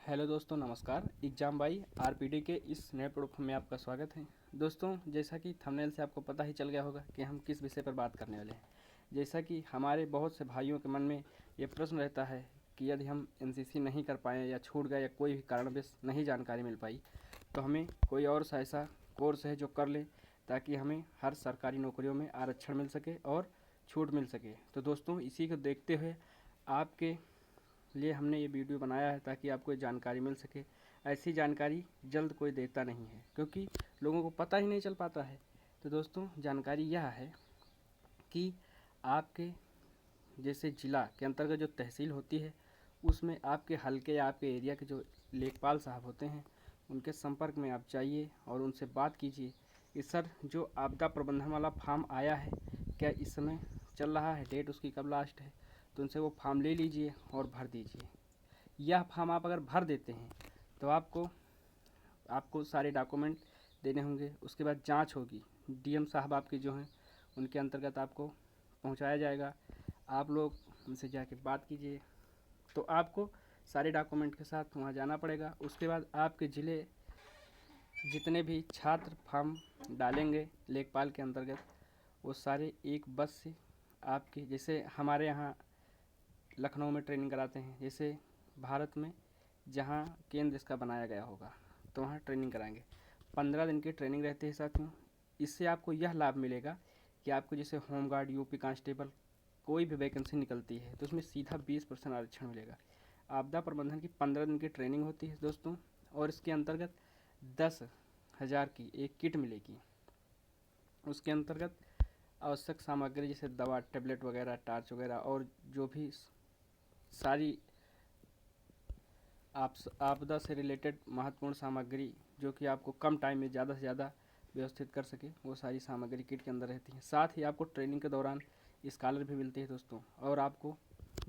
Hello दोस्तों, नमस्कार। Exam by RPD के इस नए प्रोग्राम में आपका स्वागत है। दोस्तों, जैसा कि थंबनेल से आपको पता ही चल गया होगा कि हम किस विषय पर बात करने वाले हैं। जैसा कि हमारे बहुत से भाइयों के मन में ये प्रश्न रहता है कि यदि हम एनसीसी नहीं कर पाए या छूट गए या कोई भी कारणवश नहीं जानकारी मिल पाई तो हमें कोई और सा ऐसा कोर्स है जो कर लें ताकि हमें हर सरकारी नौकरियों में आरक्षण मिल सके और छूट मिल सके। तो दोस्तों, इसी को देखते हुए आपके लिए हमने ये वीडियो बनाया है ताकि आपको ये जानकारी मिल सके। ऐसी जानकारी जल्द कोई देता नहीं है क्योंकि लोगों को पता ही नहीं चल पाता है। तो दोस्तों, जानकारी यह है कि आपके जैसे ज़िला के अंतर्गत जो तहसील होती है उसमें आपके हल्के या आपके एरिया के जो लेखपाल साहब होते हैं उनके संपर्क में आप जाइए और उनसे बात कीजिए कि सर, जो आपदा प्रबंधन वाला फॉर्म आया है क्या इस समय चल रहा है, डेट उसकी कब लास्ट है। तो उनसे वो फॉर्म ले लीजिए और भर दीजिए। यह फॉर्म आप अगर भर देते हैं तो आपको आपको सारे डॉक्यूमेंट देने होंगे। उसके बाद जांच होगी, डीएम साहब आपके जो हैं उनके अंतर्गत आपको पहुंचाया जाएगा। आप लोग उनसे जाके बात कीजिए। तो आपको सारे डॉक्यूमेंट के साथ वहां जाना पड़ेगा। उसके बाद आपके ज़िले जितने भी छात्र फॉर्म डालेंगे लेखपाल के अंतर्गत वो सारे एक बस से आपके, जैसे हमारे यहाँ लखनऊ में ट्रेनिंग कराते हैं, जैसे भारत में जहाँ केंद्र इसका बनाया गया होगा तो वहाँ ट्रेनिंग कराएंगे। 15 दिन की ट्रेनिंग रहती है साथियों। इससे आपको यह लाभ मिलेगा कि आपको जैसे होमगार्ड, यूपी कांस्टेबल कोई भी वैकेंसी निकलती है तो उसमें सीधा 20% आरक्षण मिलेगा। आपदा प्रबंधन की 15 दिन की ट्रेनिंग होती है दोस्तों, और इसके अंतर्गत 10,000 की एक किट मिलेगी। उसके अंतर्गत आवश्यक सामग्री जैसे दवा, टेबलेट वगैरह, टार्च वगैरह और जो भी सारी आपदा से रिलेटेड महत्वपूर्ण सामग्री जो कि आपको कम टाइम में ज़्यादा से ज़्यादा व्यवस्थित कर सके, वो सारी सामग्री किट के अंदर रहती है। साथ ही आपको ट्रेनिंग के दौरान स्कॉलर भी मिलती है दोस्तों, और आपको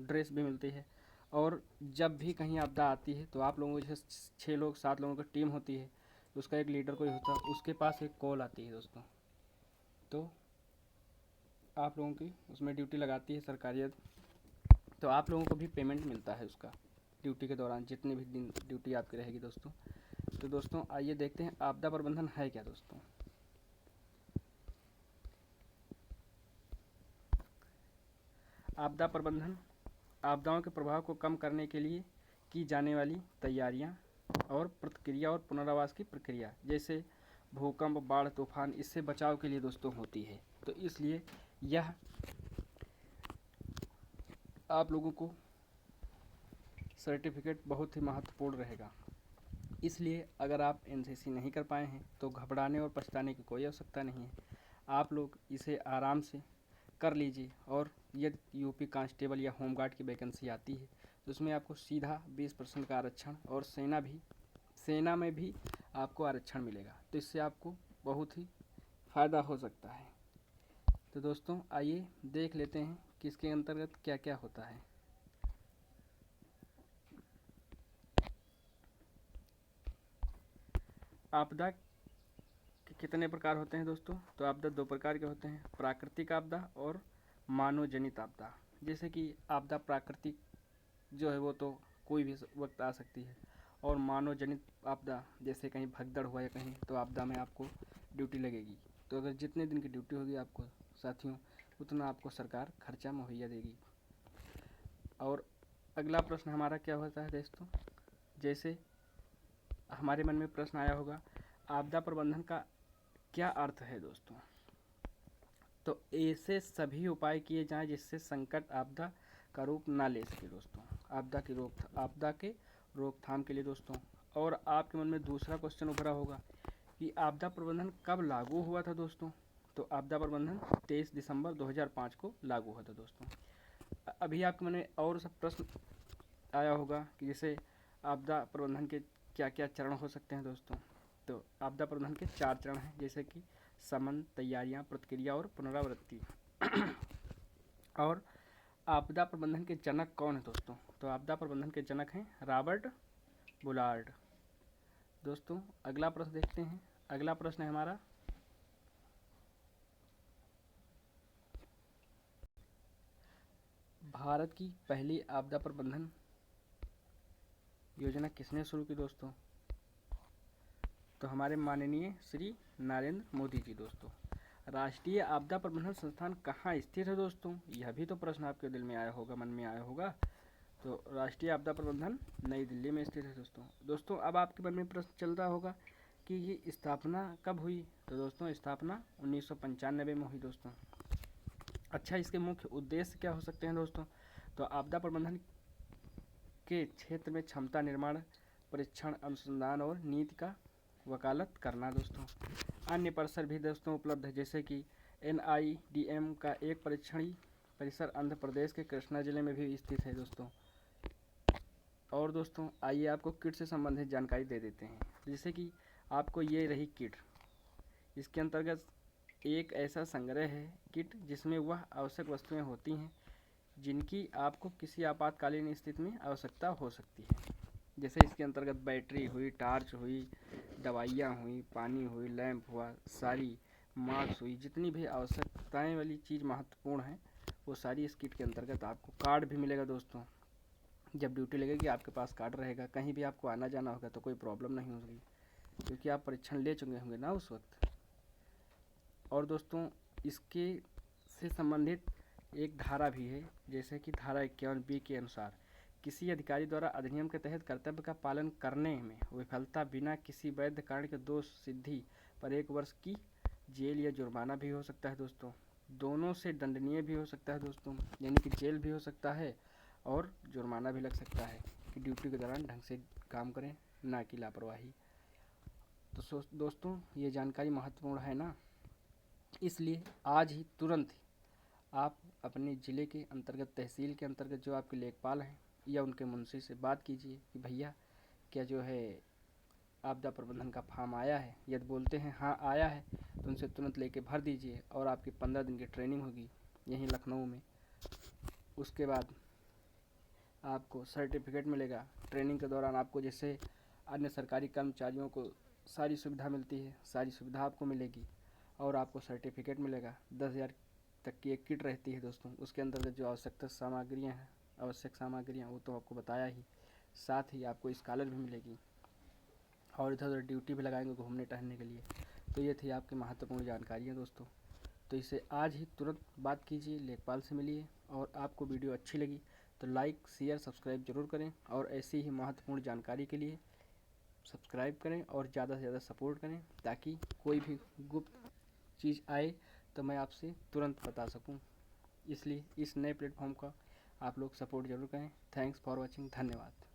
ड्रेस भी मिलती है। और जब भी कहीं आपदा आती है तो आप लोगों को जैसे 6 लोग 7 लोगों की टीम होती है तो उसका एक लीडर कोई होता है, उसके पास एक कॉल आती है दोस्तों। तो आप लोगों की उसमें ड्यूटी लगाती है सरकारियत, तो आप लोगों को भी पेमेंट मिलता है उसका ड्यूटी के दौरान, जितने भी दिन ड्यूटी आपकी रहेगी दोस्तों। तो दोस्तों, आइए देखते हैं आपदा प्रबंधन है क्या दोस्तों। आपदा प्रबंधन आपदाओं के प्रभाव को कम करने के लिए की जाने वाली तैयारियां और प्रतिक्रिया और पुनरावास की प्रक्रिया, जैसे भूकंप, बाढ़, तूफान, इससे बचाव के लिए दोस्तों होती है। तो इसलिए यह आप लोगों को सर्टिफिकेट बहुत ही महत्वपूर्ण रहेगा। इसलिए अगर आप एनसीसी नहीं कर पाए हैं तो घबराने और पछताने की कोई आवश्यकता नहीं है। आप लोग इसे आराम से कर लीजिए, और यदि यूपी कांस्टेबल या होमगार्ड की वैकेंसी आती है तो उसमें आपको सीधा 20% का आरक्षण, और सेना में भी आपको आरक्षण मिलेगा। तो इससे आपको बहुत ही फ़ायदा हो सकता है। तो दोस्तों, आइए देख लेते हैं कि इसके अंतर्गत क्या क्या होता है। आपदा के कितने प्रकार होते हैं दोस्तों। तो आपदा 2 प्रकार के होते हैं, प्राकृतिक आपदा और मानव जनित आपदा। जैसे कि आपदा प्राकृतिक जो है वो तो कोई भी वक्त आ सकती है, और मानव जनित आपदा जैसे कहीं भगदड़ हुआ या कहीं, तो आपदा में आपको ड्यूटी लगेगी। तो अगर जितने दिन की ड्यूटी होगी आपको साथियों, उतना आपको सरकार खर्चा मुहैया देगी। और अगला प्रश्न हमारा क्या होता है दोस्तों, जैसे हमारे मन में प्रश्न आया होगा, आपदा प्रबंधन का क्या अर्थ है दोस्तों। तो ऐसे सभी उपाय किए जाएं जिससे संकट आपदा का रूप ना ले सके दोस्तों। आपदा के रोकथाम के लिए दोस्तों। और आपके मन में दूसरा क्वेश्चन उभरा होगा कि आपदा प्रबंधन कब लागू हुआ था दोस्तों। तो आपदा प्रबंधन 23 दिसंबर 2005 को लागू हुआ था दोस्तों। अभी आपके मन में और सब प्रश्न आया होगा कि जैसे आपदा प्रबंधन के क्या क्या चरण हो सकते हैं दोस्तों। तो आपदा प्रबंधन के 4 चरण हैं, जैसे कि समन, तैयारियां, प्रतिक्रिया और पुनरावृत्ति। और आपदा प्रबंधन के जनक कौन है दोस्तों। तो आपदा प्रबंधन के जनक हैं रॉबर्ट बुलार्ड। दोस्तों, अगला प्रश्न देखते हैं। अगला प्रश्न है हमारा, भारत की पहली आपदा प्रबंधन योजना किसने शुरू की दोस्तों? तो हमारे माननीय श्री नरेंद्र मोदी जी दोस्तों। राष्ट्रीय आपदा प्रबंधन संस्थान कहाँ स्थित है दोस्तों? यह भी तो प्रश्न आपके दिल में आया होगा, मन में आया होगा। तो राष्ट्रीय आपदा प्रबंधन नई दिल्ली में स्थित है दोस्तों। अब आपके मन में प्रश्न चल रहा होगा कि ये स्थापना कब हुई? तो दोस्तों स्थापना 1995 में हुई दोस्तों। अच्छा, इसके मुख्य उद्देश्य क्या हो सकते हैं दोस्तों? तो आपदा प्रबंधन के क्षेत्र में क्षमता निर्माण, परीक्षण, अनुसंधान और नीति का वकालत करना दोस्तों। अन्य परिसर भी दोस्तों उपलब्ध है, जैसे कि NIDM का एक परीक्षणी परिसर आंध्र प्रदेश के कृष्णा जिले में भी स्थित है दोस्तों। और दोस्तों आइए आपको किट से संबंधित जानकारी दे देते हैं। जैसे कि आपको ये रही किट, इसके अंतर्गत एक ऐसा संग्रह है किट जिसमें वह आवश्यक वस्तुएं होती हैं जिनकी आपको किसी आपातकालीन स्थिति में आवश्यकता हो सकती है। जैसे इसके अंतर्गत बैटरी हुई, टार्च हुई, दवाइयाँ हुई, पानी हुई, लैंप हुआ, सारी मास्क हुई, जितनी भी आवश्यकताएं वाली चीज़ महत्वपूर्ण है वो सारी इस किट के अंतर्गत। आपको कार्ड भी मिलेगा दोस्तों, जब ड्यूटी लगेगी आपके पास कार्ड रहेगा, कहीं भी आपको आना जाना होगा तो कोई प्रॉब्लम नहीं होगी, क्योंकि आप परीक्षण ले चुके होंगे ना उस वक्त। और दोस्तों इसके से संबंधित एक धारा भी है, जैसे कि धारा 51B के अनुसार किसी अधिकारी द्वारा अधिनियम के तहत कर्तव्य का पालन करने में विफलता बिना किसी वैध कारण के दोष सिद्धि पर 1 वर्ष की जेल या जुर्माना भी हो सकता है दोस्तों। दोनों से दंडनीय भी हो सकता है दोस्तों, यानी कि जेल भी हो सकता है और जुर्माना भी लग सकता है कि ड्यूटी के दौरान ढंग से काम करें, ना कि लापरवाही। तो दोस्तों ये जानकारी महत्वपूर्ण है ना, इसलिए आज ही तुरंत ही आप अपने ज़िले के अंतर्गत, तहसील के अंतर्गत जो आपके लेखपाल हैं या उनके मुंशी से बात कीजिए कि भैया क्या जो है आपदा प्रबंधन का फॉर्म आया है। यदि बोलते हैं हाँ आया है तो उनसे तुरंत लेके भर दीजिए और आपकी 15 दिन की ट्रेनिंग होगी यहीं लखनऊ में। उसके बाद आपको सर्टिफिकेट मिलेगा। ट्रेनिंग के दौरान आपको जैसे अन्य सरकारी कर्मचारियों को सारी सुविधा मिलती है, सारी सुविधा आपको मिलेगी और आपको सर्टिफिकेट मिलेगा। 10,000 तक की एक किट रहती है दोस्तों, उसके अंतर्गत जो आवश्यक सामग्रियाँ वो तो आपको बताया ही, साथ ही आपको स्कॉलर भी मिलेगी और इधर उधर ड्यूटी भी लगाएंगे घूमने टहलने के लिए। तो ये थी आपकी महत्वपूर्ण जानकारियाँ दोस्तों। तो इसे आज ही तुरंत बात कीजिए, लेखपाल से मिलिए। और आपको वीडियो अच्छी लगी तो लाइक, शेयर, सब्सक्राइब जरूर करें और ऐसी ही महत्वपूर्ण जानकारी के लिए सब्सक्राइब करें और ज़्यादा से ज़्यादा सपोर्ट करें, ताकि कोई भी गुप्त चीज़ आए तो मैं आपसे तुरंत बता सकूं। इसलिए इस नए प्लेटफॉर्म का आप लोग सपोर्ट जरूर करें। थैंक्स फॉर वॉचिंग, धन्यवाद।